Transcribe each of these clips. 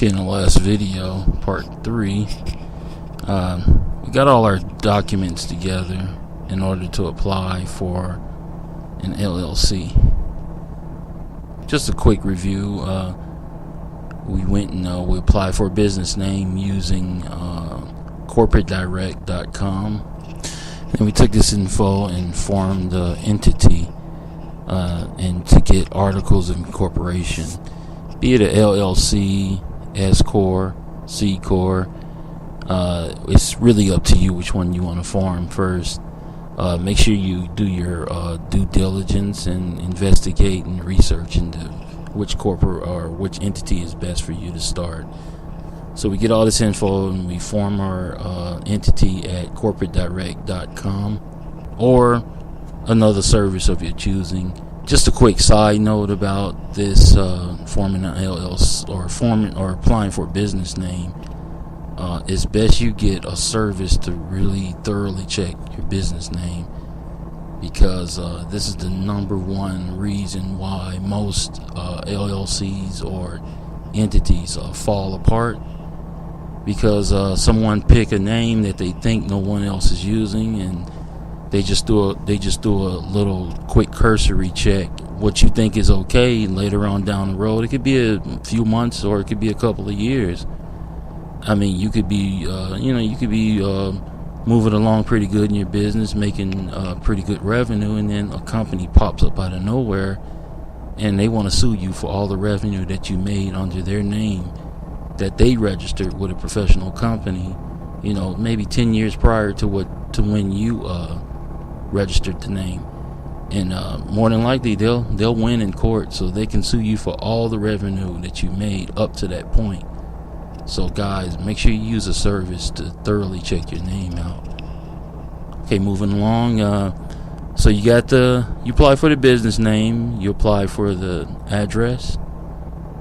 Okay, in the last video, part 3, we got all our documents together in order to apply for an LLC. Just a quick review. We went and we applied for a business name using corporatedirect.com. And we took this info and formed the entity and to get Articles of Incorporation, be it a LLC, S Corp, C Corp. It's really up to you which one you want to form first. Make sure you do your due diligence and investigate and research into which corporate or which entity is best for you to start. So we get all this info and we form our entity at corporatedirect.com or another service of your choosing. Just a quick side note about this forming an LLC or applying for a business name. It's best you get a service to really thoroughly check your business name, because this is the number one reason why most LLCs or entities fall apart, because someone pick a name that they think no one else is using, and they just do a little quick cursory check. What you think is okay later on down the road, it could be a few months or it could be a couple of years. I mean, you could be moving along pretty good in your business, making pretty good revenue, and then a company pops up out of nowhere and they want to sue you for all the revenue that you made under their name that they registered with a professional company, maybe 10 years prior to when you registered the name. And more than likely they'll win in court, so they can sue you for all the revenue that you made up to that point. So guys, make sure you use a service to thoroughly check your name out. Okay, moving along. So you apply for the business name, you apply for the address,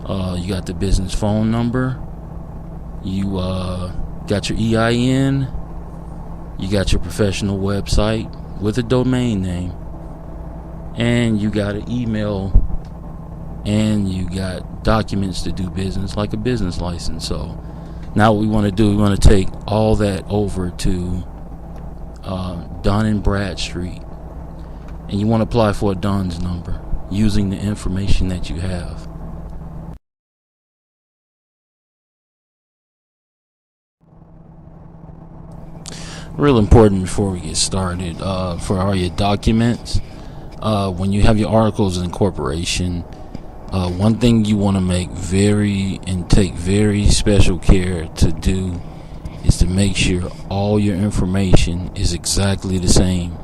you got the business phone number, you got your EIN, you got your professional website with a domain name, and you got an email, and you got documents to do business like a business license. So now what we want to do, we want to take all that over to Dun and Bradstreet, and you want to apply for a DUNS number using the information that you have. Real important before we get started, for all your documents, when you have your Articles of Incorporation, one thing you want to take very special care to do is to make sure all your information is exactly the same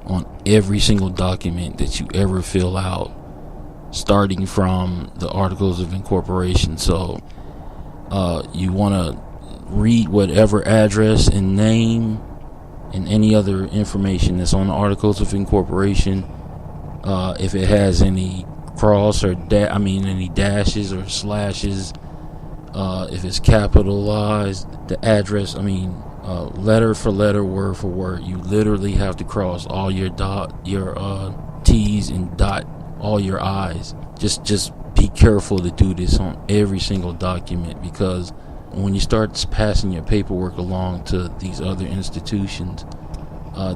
on every single document that you ever fill out, starting from the Articles of Incorporation. So you want to read whatever address and name and any other information that's on the Articles of Incorporation. If it has any cross or any dashes or slashes, if it's capitalized, the address, letter for letter, word for word, you literally have to cross all your T's and dot all your I's. Just be careful to do this on every single document, because when you start passing your paperwork along to these other institutions,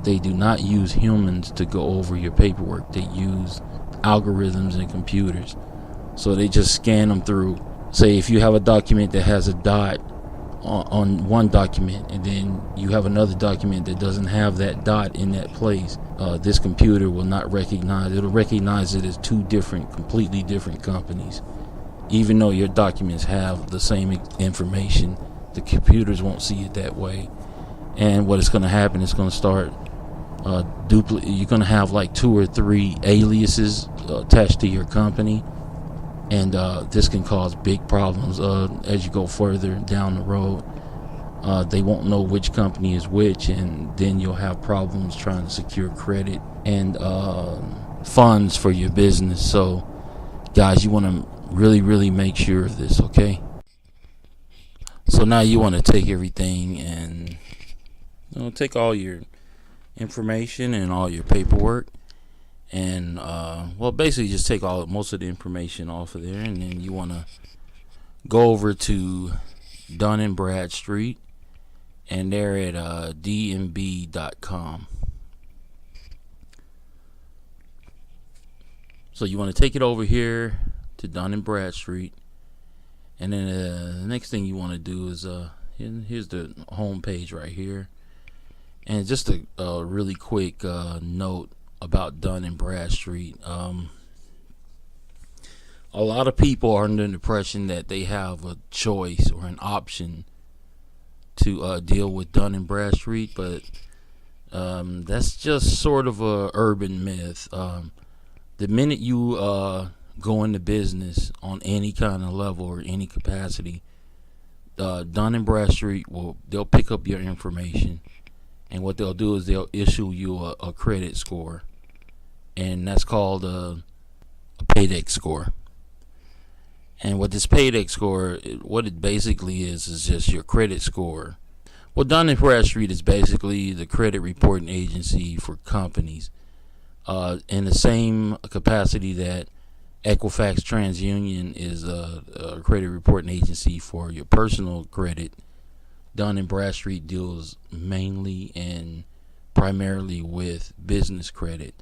they do not use humans to go over your paperwork. They use algorithms and computers. So they just scan them through. Say if you have a document that has a dot on one document, and then you have another document that doesn't have that dot in that place, this computer will not recognize. It'll recognize it as two completely different companies. Even though your documents have the same information, the computers won't see it that way. And what is going to happen is going to start you're going to have like 2 or 3 aliases attached to your company, and this can cause big problems as you go further down the road. They won't know which company is which, and then you'll have problems trying to secure credit and funds for your business. So guys, you want to really make sure of this, okay? So now you want to take everything and take all your information and all your paperwork, and basically just take most of the information off of there, and then you want to go over to Dun and Bradstreet, and they're at dnb.com. So you want to take it over here to Dun and Bradstreet, and then the next thing you want to do is here's the home page right here. And just a really quick note about Dun and Bradstreet. A lot of people are under the impression that they have a choice or an option to deal with Dun and Bradstreet, but that's just sort of a urban myth. The minute you go into business on any kind of level or any capacity, Dun and Bradstreet they'll pick up your information, and what they'll do is they'll issue you a credit score, and that's called a paydex score. And what this paydex score, what it basically is just your credit score. Well, Dun & Bradstreet is basically the credit reporting agency for companies, in the same capacity that Equifax TransUnion is a credit reporting agency for your personal credit. Dun & Bradstreet deals mainly and primarily with business credit.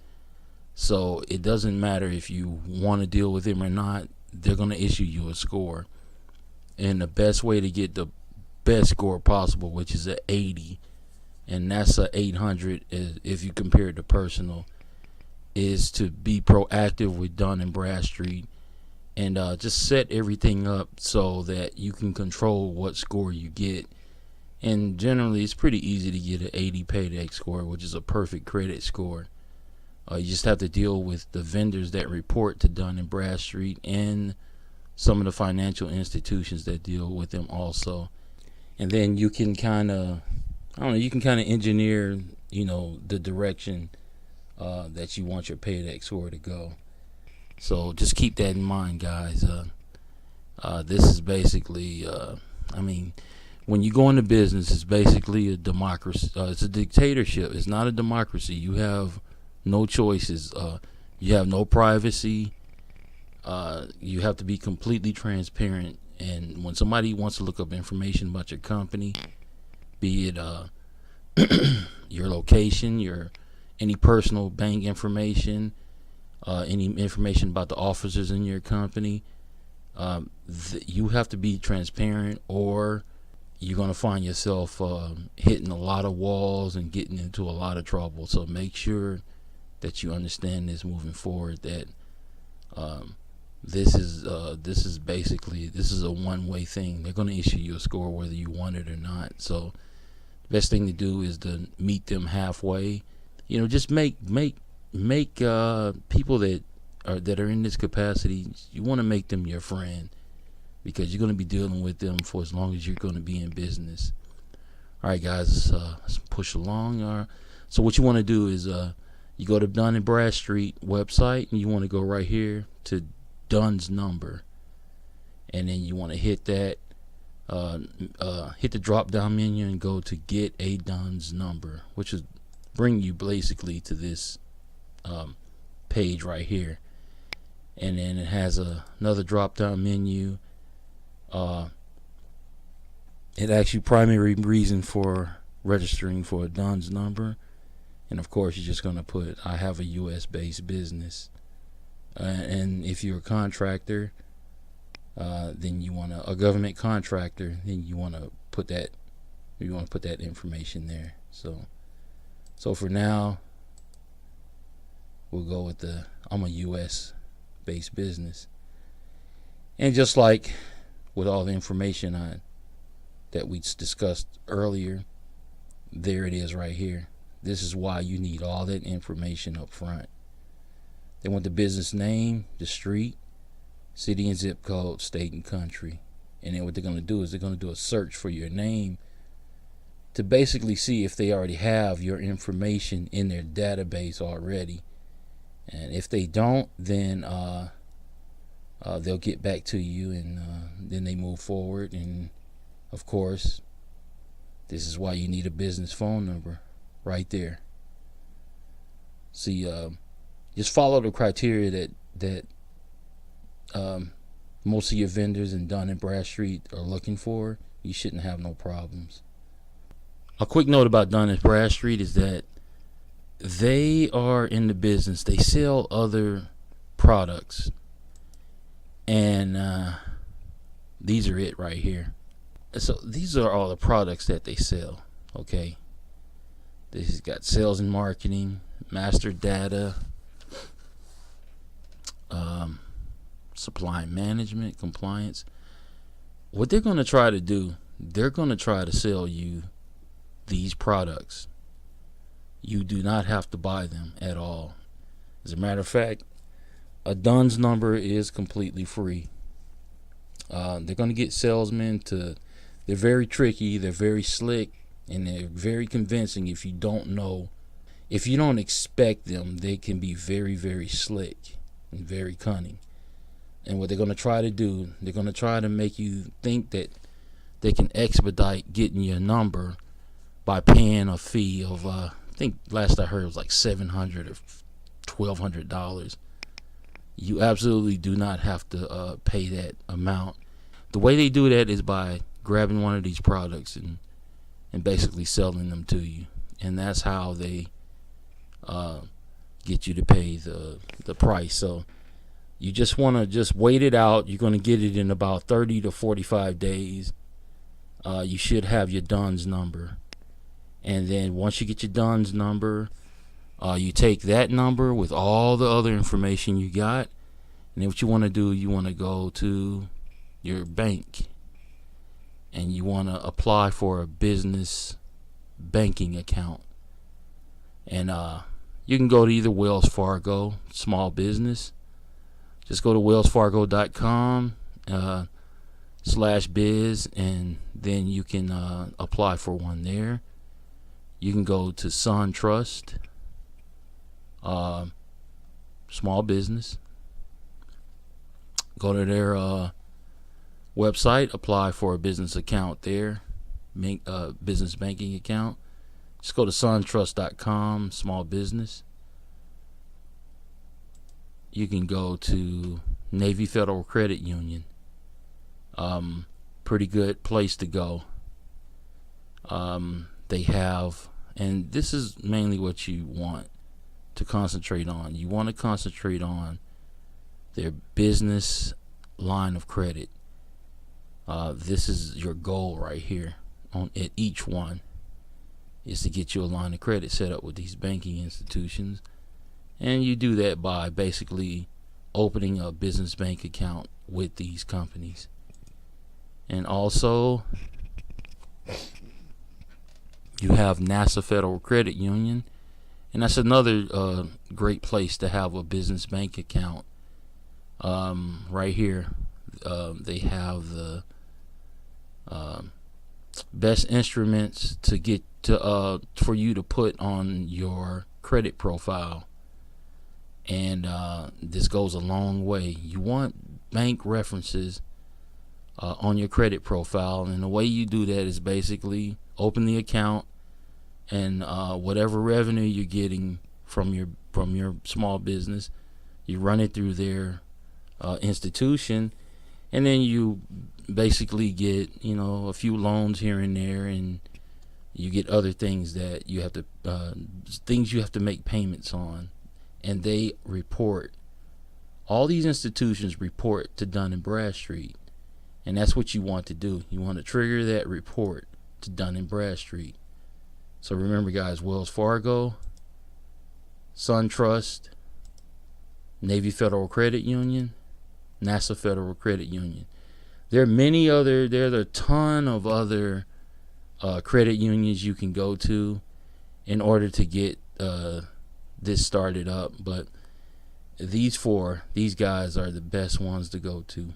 So it doesn't matter if you want to deal with them or not, they're going to issue you a score. And the best way to get the best score possible, which is an 80, and that's a 800 if you compare it to personal, is to be proactive with Dun & Bradstreet and just set everything up so that you can control what score you get. And generally, it's pretty easy to get an 80 paydex score, which is a perfect credit score. You just have to deal with the vendors that report to Dun & Bradstreet and some of the financial institutions that deal with them also. And then you can kind of, you can kind of engineer, the direction that you want your paydex score to go. So just keep that in mind, guys. This is basically, when you go into business, it's basically a democracy. It's a dictatorship. It's not a democracy. You have no choices. You have no privacy. You have to be completely transparent. And when somebody wants to look up information about your company, be it your location, any personal bank information, any information about the officers in your company, you have to be transparent, or you're going to find yourself hitting a lot of walls and getting into a lot of trouble. So make sure that you understand this moving forward, that this is a one-way thing. They're going to issue you a score whether you want it or not. So the best thing to do is to meet them halfway. Just make people that are in this capacity, you want to make them your friend, because you're going to be dealing with them for as long as you're going to be in business. All right, guys, let's push along. So what you want to do is you go to Dun & Bradstreet website, and you want to go right here to Dun's number, and then you want to hit that, hit the drop down menu and go to get a Dun's number, which is bring you basically to this page right here. And then it has another drop down menu. It asks you primary reason for registering for a Dun's number, and of course you're just going to put, I have a US based business. And if you're a contractor, then you want a government contractor, then you want to put that information there. So for now, we'll go with I'm a US based business. And just like with all the information that we discussed earlier, there it is right here. This is why you need all that information up front. They want the business name, the street, city and zip code, state and country. And then what they're going to do is they're going to do a search for your name to basically see if they already have your information in their database already. And if they don't, then they'll get back to you, and then they move forward. And of course, this is why you need a business phone number right there. See, just follow the criteria that most of your vendors in Dun and Bradstreet are looking for, you shouldn't have no problems. A quick note about Dun and Bradstreet is that they are in the business. They sell other products, and these are it right here. So these are all the products that they sell. Okay, this has got sales and marketing, master data, supply management, compliance. What they're going to try to do, they're going to try to sell you these products. You do not have to buy them at all. As a matter of fact, a DUNS number is completely free. They're going to get salesmen to, they're very tricky, they're very slick, and they're very convincing. If you don't know, if you don't expect them, they can be very, very slick and very cunning. And what they're going to try to do, they're going to try to make you think that they can expedite getting your number by paying a fee of, I think last I heard it was like $700 or $1,200. You absolutely do not have to pay that amount. The way they do that is by grabbing one of these products and basically selling them to you. And that's how they get you to pay the price. So you just want to just wait it out. You're going to get it in about 30 to 45 days. You should have your DUNS number. And then once you get your DUNS number, you take that number with all the other information you got. And then what you want to do, you want to go to your bank. And you want to apply for a business banking account. And you can go to either Wells Fargo, small business. Just go to wellsfargo.com/biz, and then you can apply for one there. You can go to SunTrust, small business. Go to their website, apply for a business account there, business banking account. Just go to suntrust.com, small business. You can go to Navy Federal Credit Union. Pretty good place to go. They have, and this is mainly what you want to concentrate on. You want to concentrate on their business line of credit. This is your goal right here at each one, is to get you a line of credit set up with these banking institutions. And you do that by basically opening a business bank account with these companies. And also, you have NASA Federal Credit Union, and that's another great place to have a business bank account. Right here, they have the best instruments to get to for you to put on your credit profile. And this goes a long way. You want bank references on your credit profile, and the way you do that is basically open the account, and whatever revenue you're getting from your small business, you run it through their institution, and then you basically get a few loans here and there, and you get other things that you have to make payments on. And they report, all these institutions report to Dun & Bradstreet, and that's what you want to do. You want to trigger that report to Dun & Bradstreet. So remember, guys, Wells Fargo, SunTrust, Navy Federal Credit Union, NASA Federal Credit Union. There are a ton of other credit unions you can go to in order to get this started up, but these guys are the best ones to go to.